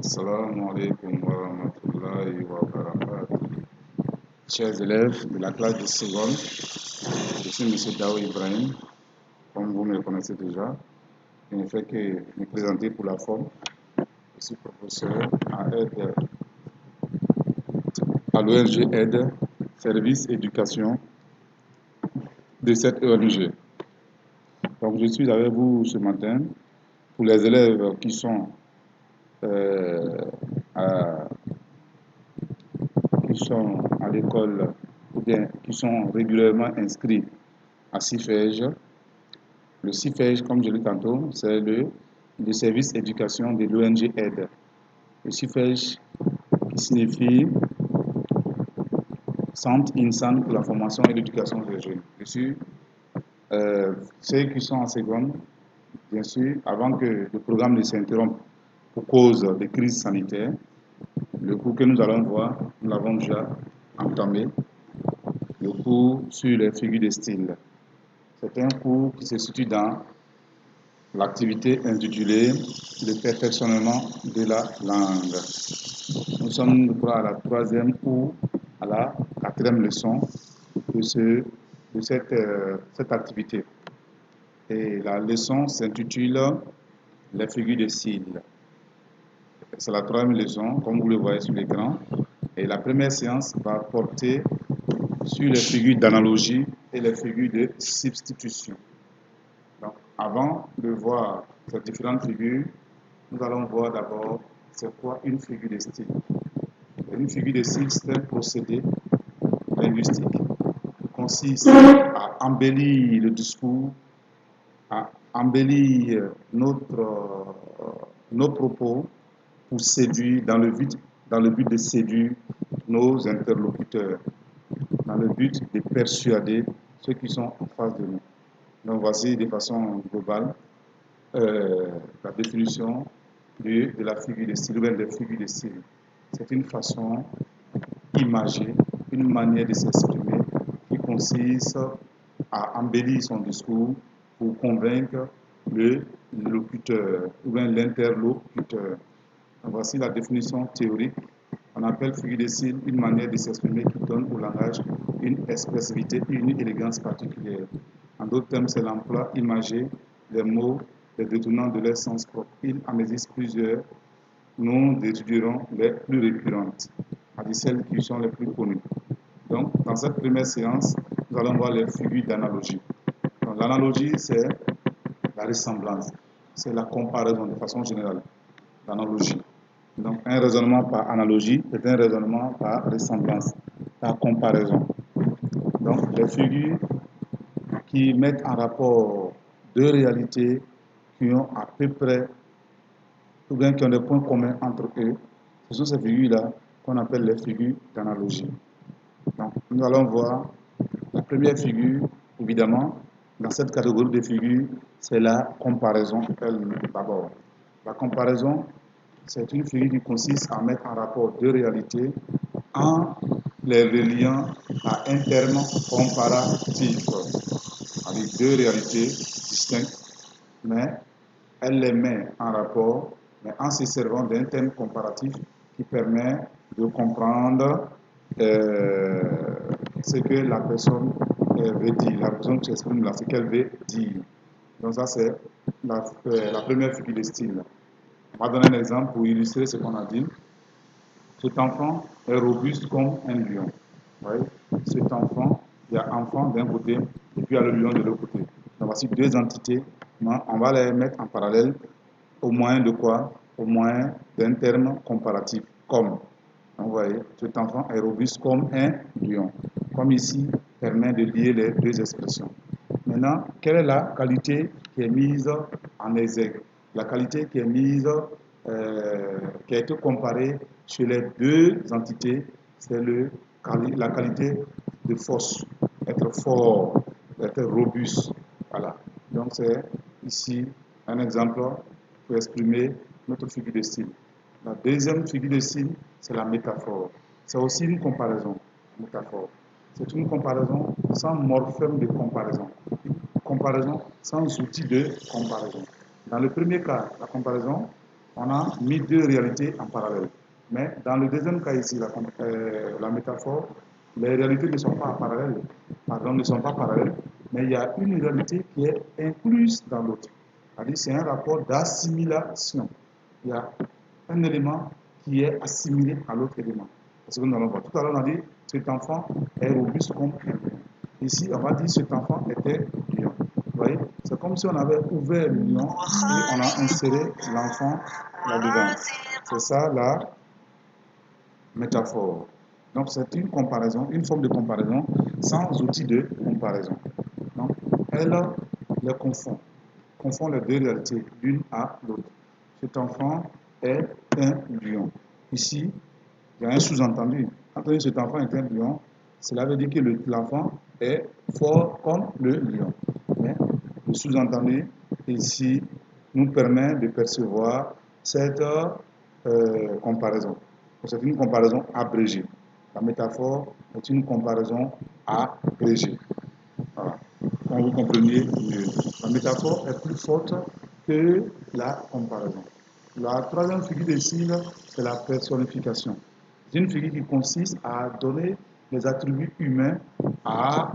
Assalamu alaikum wa rahmatullahi wa barakatuh. Chers élèves de la classe de seconde, je suis M. Dao Ibrahim, comme vous me connaissez déjà. Je ne fais que me présenter pour la forme. Je suis professeur à l'ONG Aide, Service Éducation de cette ONG. Donc je suis avec vous ce matin pour les élèves qui sont à l'école ou bien qui sont régulièrement inscrits à CIFEJ. Le CIFEJ, comme je l'ai dit tantôt, c'est le service éducation de l'ONG Aide. Le CIFEJ qui signifie Centre INSAN pour la formation et l'éducation des jeunes. Je suis ceux qui sont en seconde, bien sûr, avant que le programme ne s'interrompe pour cause des crises sanitaires. Le cours que nous allons voir, nous l'avons déjà entamé, le cours sur les figures de style. C'est un cours qui se situe dans l'activité intitulée Le perfectionnement de la langue. Nous sommes, je crois, à la troisième ou à la quatrième leçon de cette activité. Et la leçon s'intitule Les figures de style. C'est la troisième leçon, comme vous le voyez sur l'écran. Et la première séance va porter sur les figures d'analogie et les figures de substitution. Donc, avant de voir ces différentes figures, nous allons voir d'abord c'est quoi une figure de style. Une figure de style, c'est un procédé linguistique qui consiste à embellir le discours, à embellir nos propos pour séduire dans le but de séduire nos interlocuteurs, dans le but de persuader ceux qui sont en face de nous. Donc voici de façon globale la définition de la figure de style, ou bien des figures de style. C'est une façon imagée, une manière de s'exprimer qui consiste à embellir son discours pour convaincre le locuteur ou bien l'interlocuteur. Voici la définition théorique. On appelle figure de style une manière de s'exprimer qui donne au langage une expressivité et une élégance particulière. En d'autres termes, c'est l'emploi imagé des mots, les détournant de leur sens propre. Il en existe plusieurs. Nous étudierons les plus récurrentes, c'est-à-dire celles qui sont les plus connues. Donc, dans cette première séance, nous allons voir les figures d'analogie. L'analogie, c'est la ressemblance, c'est la comparaison de façon générale. L'analogie. Donc, un raisonnement par analogie est un raisonnement par ressemblance, par comparaison. Donc, les figures qui mettent en rapport deux réalités qui ont à peu près, ou bien qui ont des points communs entre eux, ce sont ces figures-là qu'on appelle les figures d'analogie. Donc, nous allons voir la première figure, évidemment, dans cette catégorie de figures, c'est la comparaison d'abord. La comparaison, c'est une figure qui consiste à mettre en rapport deux réalités en les reliant à un terme comparatif, avec deux réalités distinctes, mais elle les met en rapport, mais en se servant d'un terme comparatif qui permet de comprendre ce que la personne veut dire, la personne qui exprime là, ce qu'elle veut dire. Donc ça, c'est la première figure de style. On va donner un exemple pour illustrer ce qu'on a dit. Cet enfant est robuste comme un lion. Vous voyez? Cet enfant, il y a enfant d'un côté et puis il y a le lion de l'autre côté. Donc voici deux entités. On va les mettre en parallèle au moyen de quoi? Au moyen d'un terme comparatif, comme. Donc vous voyez, cet enfant est robuste comme un lion. Comme ici, permet de lier les deux expressions. Maintenant, quelle est la qualité qui est mise en exergue? La qualité qui est mise, qui a été comparée sur les deux entités, c'est la qualité de force, être fort, être robuste. Voilà. Donc c'est ici un exemple pour exprimer notre figure de style. La deuxième figure de style, c'est la métaphore. C'est aussi une comparaison, métaphore. C'est une comparaison sans morphème de comparaison. Une comparaison sans outil de comparaison. Dans le premier cas, la comparaison, On a mis deux réalités en parallèle. Mais dans le deuxième cas ici, la métaphore, les réalités ne sont pas parallèles. Pardon, ne sont pas parallèles, mais il y a une réalité qui est incluse dans l'autre. C'est-à-dire c'est un rapport d'assimilation. Il y a un élément qui est assimilé à l'autre élément. C'est ce que nous allons voir. Tout à l'heure, on a dit cet enfant est robuste comme un lion. Ici, on va dire cet enfant était lion. Vous voyez, c'est comme si on avait ouvert le lion et on a inséré l'enfant là-dedans. C'est ça la métaphore. Donc, c'est une comparaison, une forme de comparaison sans outil de comparaison. Donc, elle les confond les deux réalités l'une à l'autre. Cet enfant est un lion. Ici, il y a un sous-entendu. Quand on dit cet enfant est un lion, cela veut dire que l'enfant est fort comme le lion. Mais le sous-entendu ici nous permet de percevoir cette comparaison. C'est une comparaison abrégée. La métaphore est une comparaison abrégée. Voilà. Quand vous compreniez mieux. La métaphore est plus forte que la comparaison. La troisième figure de style, c'est la personnification. C'est une figure qui consiste à donner les attributs humains à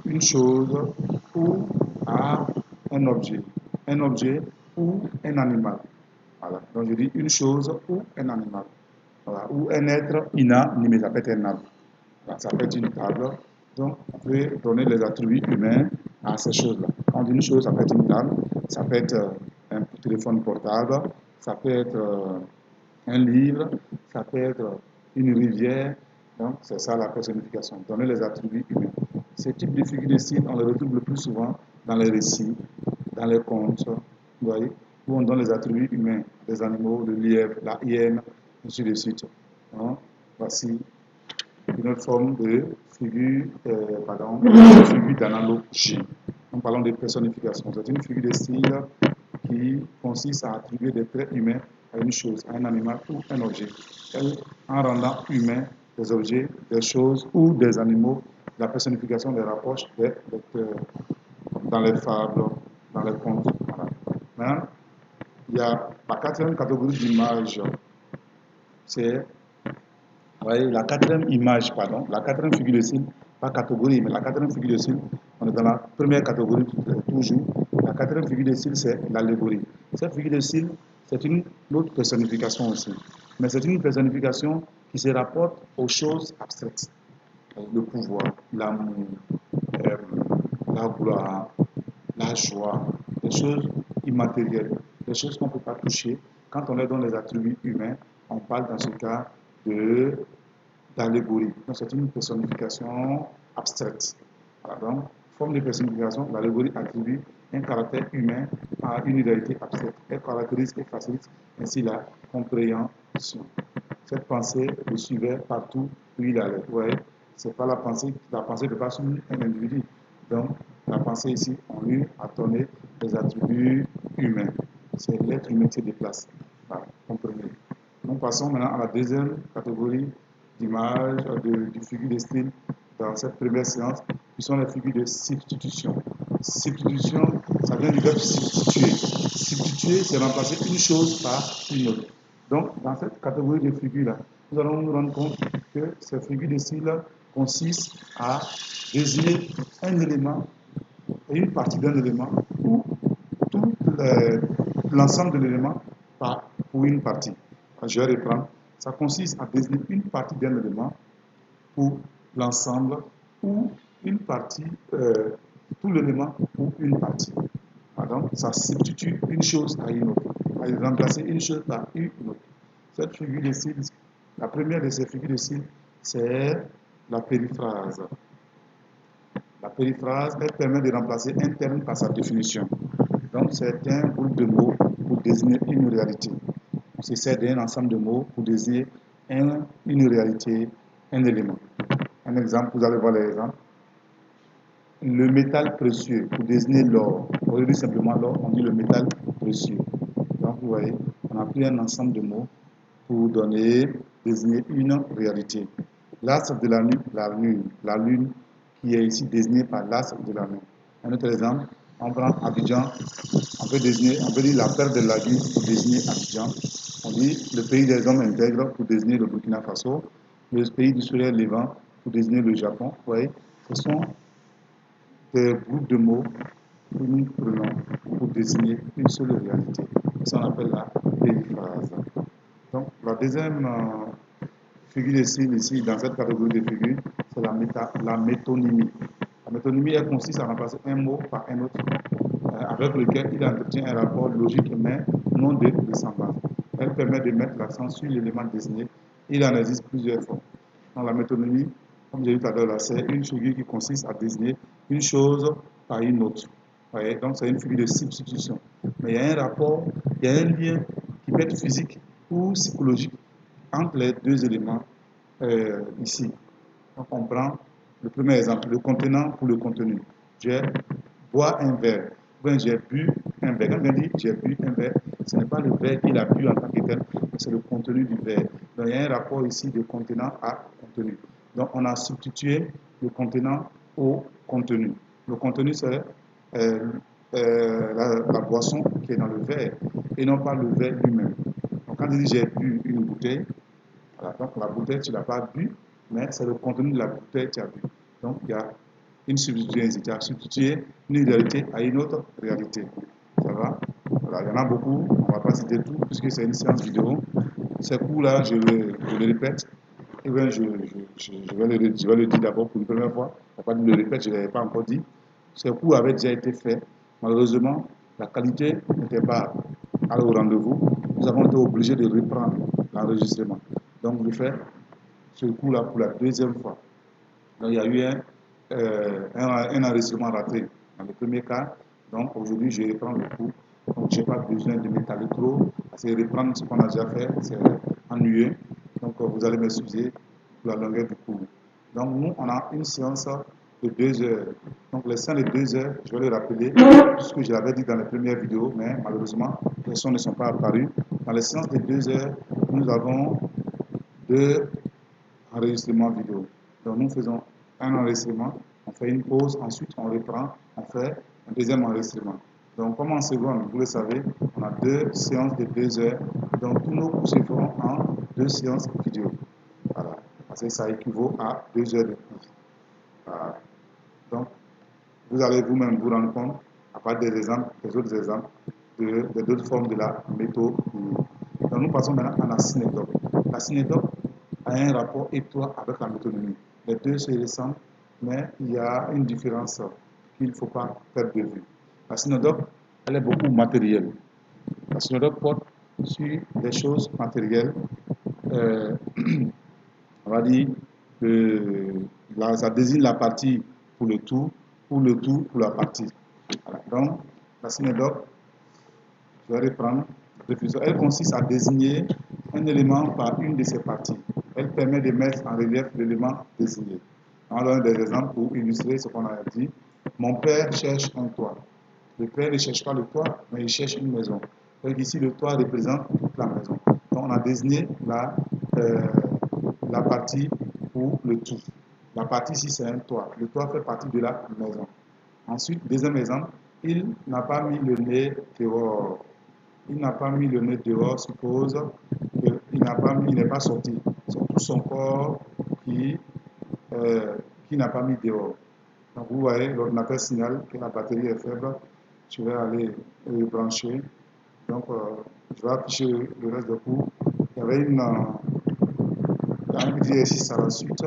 une chose ou à un objet. Un objet ou un animal. Voilà. Donc je dis une chose ou un animal. Voilà. Ou un être inanimé, ça peut être un arbre. Voilà. Ça peut être une table. Donc on peut donner les attributs humains à ces choses-là. Quand on dit une chose, ça peut être une table, ça peut être un téléphone portable, ça peut être un livre, ça peut être une rivière. Donc, c'est ça la personnification, donner les attributs humains. Ce type de figure de style, on le retrouve le plus souvent dans les récits, dans les contes, vous voyez, où on donne les attributs humains des animaux, le lièvre, la hyène, ainsi de suite. Donc, voici une autre forme de figure, figure d'analogie. Nous parlons de personnification. C'est une figure de style qui consiste à attribuer des traits humains à une chose, à un animal ou un objet. En rendant humains des objets, des choses ou des animaux, la personnification les rapproche des lecteurs dans les fables, dans les contes. Voilà. Maintenant, il y a la quatrième catégorie d'image, c'est la quatrième image, pardon, la quatrième figure de style, pas catégorie, mais la quatrième figure de style, on est dans la première catégorie toujours. La quatrième figure de style, c'est l'allégorie. Cette figure de style, c'est une autre personnification aussi. Mais c'est une personnification qui se rapporte aux choses abstraites. Le pouvoir, l'amour, la gloire, la joie, des choses immatérielles, des choses qu'on ne peut pas toucher. Quand on est dans les attributs humains, on parle dans ce cas d'allégorie. Donc c'est une personnification abstraite. Voilà, donc, forme de personnification, l'allégorie attribue un caractère humain à une réalité abstraite. Elle caractérise et facilite ainsi la compréhension. Cette pensée le suivait partout où il allait. Vous voyez, c'est pas la pensée ne passe sur un individu. Donc, la pensée ici, on lui a donné des attributs humains. C'est l'être humain qui se déplace. Voilà, comprenez. Nous passons maintenant à la deuxième catégorie d'images, de figures de style dans cette première séance, qui sont les figures de substitution. Substitution, ça vient du verbe substituer. Substituer, c'est remplacer une chose par une autre. Donc, dans cette catégorie de figures-là, nous allons nous rendre compte que ces figures de style consistent à désigner un élément et une partie d'un élément ou tout l'ensemble de l'élément pour une partie. Je vais reprendre. Ça consiste à désigner une partie d'un élément pour l'ensemble ou une partie, tout l'élément pour une partie. Pardon, ça substitue une chose à une autre. À remplacer une chose par une autre. Cette figure de style, la première de ces figures de style, c'est la périphrase. La périphrase, elle permet de remplacer un terme par sa définition. Donc, c'est un groupe de mots pour désigner une réalité. On se sert d'un ensemble de mots pour désigner une réalité, un élément. Un exemple, vous allez voir l'exemple. Le métal précieux, pour désigner l'or. Au lieu de simplement l'or, on dit le métal précieux. Donc, vous voyez, on a pris un ensemble de mots pour désigner une réalité. L'astre de la lune qui est ici désigné par l'astre de la lune. Un autre exemple, On prend Abidjan, on peut dire la perle de la vie pour désigner Abidjan. On dit le pays des hommes intègres pour désigner le Burkina Faso, le pays du soleil levant pour désigner le Japon. Vous voyez, ce sont des groupes de mots que nous prenons pour désigner une seule réalité. Ça, on appelle la périphrase. Donc, la deuxième figure ici, dans cette catégorie de figures, c'est la métonymie. La métonymie, elle consiste à remplacer un mot par un autre, avec lequel il entretient un rapport logique mais non de ressemblance. Elle permet de mettre l'accent sur l'élément désigné. Il en existe plusieurs formes. Donc, la métonymie, comme j'ai dit tout à l'heure, c'est une figure qui consiste à désigner une chose par une autre. Donc, c'est une figure de substitution. Mais il y a un rapport, il y a un lien qui peut être physique ou psychologique entre les deux éléments ici. Donc, on prend le premier exemple, le contenant pour le contenu. J'ai bois un verre. Ben, j'ai bu un verre. Quand on dit j'ai bu un verre, ce n'est pas le verre qu'il a bu en tant que tel, mais c'est le contenu du verre. Donc, il y a un rapport ici de contenant à contenu. Donc, on a substitué le contenant au contenu. Le contenu, c'est la boisson qui est dans le verre et non pas le verre lui-même. Donc, quand on dit j'ai bu une bouteille, voilà, donc la bouteille, tu ne l'as pas bu, mais c'est le contenu de la bouteille que tu as bu. Donc, il y a une substitution, tu as substitué une réalité à une autre réalité. Ça va? Voilà, il y en a beaucoup, on ne va pas citer tout, puisque c'est une séance vidéo. Ces cours-là, je le répète, et bien je vais le dire d'abord pour une première fois. Je ne vais pas dire le répète, je ne l'avais pas encore dit. Ces cours avaient déjà été faits. Malheureusement, la qualité n'était pas au rendez-vous. Nous avons été obligés de reprendre l'enregistrement. Donc, je fais ce cours-là pour la deuxième fois. Donc, il y a eu un enregistrement raté dans le premier cas. Donc, aujourd'hui, je reprends le cours. Donc, je n'ai pas besoin de m'étaler trop. Parce que reprendre ce qu'on a déjà fait, c'est ennuyeux. Donc, vous allez m'excuser pour la longueur du cours. Donc, nous, on a une séance de 2 heures. Donc, les séances de 2 heures, je vais le rappeler, puisque je l'avais dit dans les premières vidéos, mais malheureusement, les sons ne sont pas apparus. Dans les séances de 2 heures, nous avons 2 enregistrements vidéo. Donc, nous faisons un enregistrement, on fait une pause, ensuite on reprend, on fait un deuxième enregistrement. Donc, comme en seconde, vous le savez, on a 2 séances de 2 heures. Donc, tous nos cours se feront en 2 séances vidéo. Voilà. Parce que ça équivaut à 2 heures de cours. Voilà. Donc, vous allez vous-même vous rendre compte, à part des exemples, des autres exemples, des autres formes de la méthode. Donc, nous passons maintenant à la synecdoque. La synecdoque a un rapport étroit avec la métonymie. Les deux se ressemblent, mais il y a une différence qu'il ne faut pas perdre de vue. La synecdoque, elle est beaucoup matérielle. La synecdoque porte sur des choses matérielles. On va dire que ça désigne la partie pour le tout, ou le tout pour la partie. Voilà. Donc, la synecdoque, je vais reprendre la définition. Elle consiste à désigner un élément par une de ses parties. Elle permet de mettre en relief l'élément désigné. On donne des exemples pour illustrer ce qu'on a dit. Mon père cherche un toit. Le père ne cherche pas le toit, mais il cherche une maison. Donc ici, le toit représente toute la maison. Donc on a désigné la partie pour le tout. La partie ici, c'est un toit. Le toit fait partie de la maison. Ensuite, deuxième exemple, il n'a pas mis le nez dehors. Il n'a pas mis le nez dehors, suppose qu'il n'est pas sorti. C'est tout son corps qui n'a pas mis dehors. Donc vous voyez, l'ordinateur signale que la batterie est faible. Je vais aller le brancher. Donc je vais afficher le reste du cours. Il y avait un petit exercice à la suite.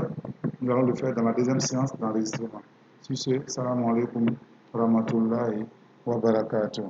Nous allons le faire dans la deuxième séance d'enregistrement. Sur ce, salam alaikum wa rahmatullahi wa barakatuh.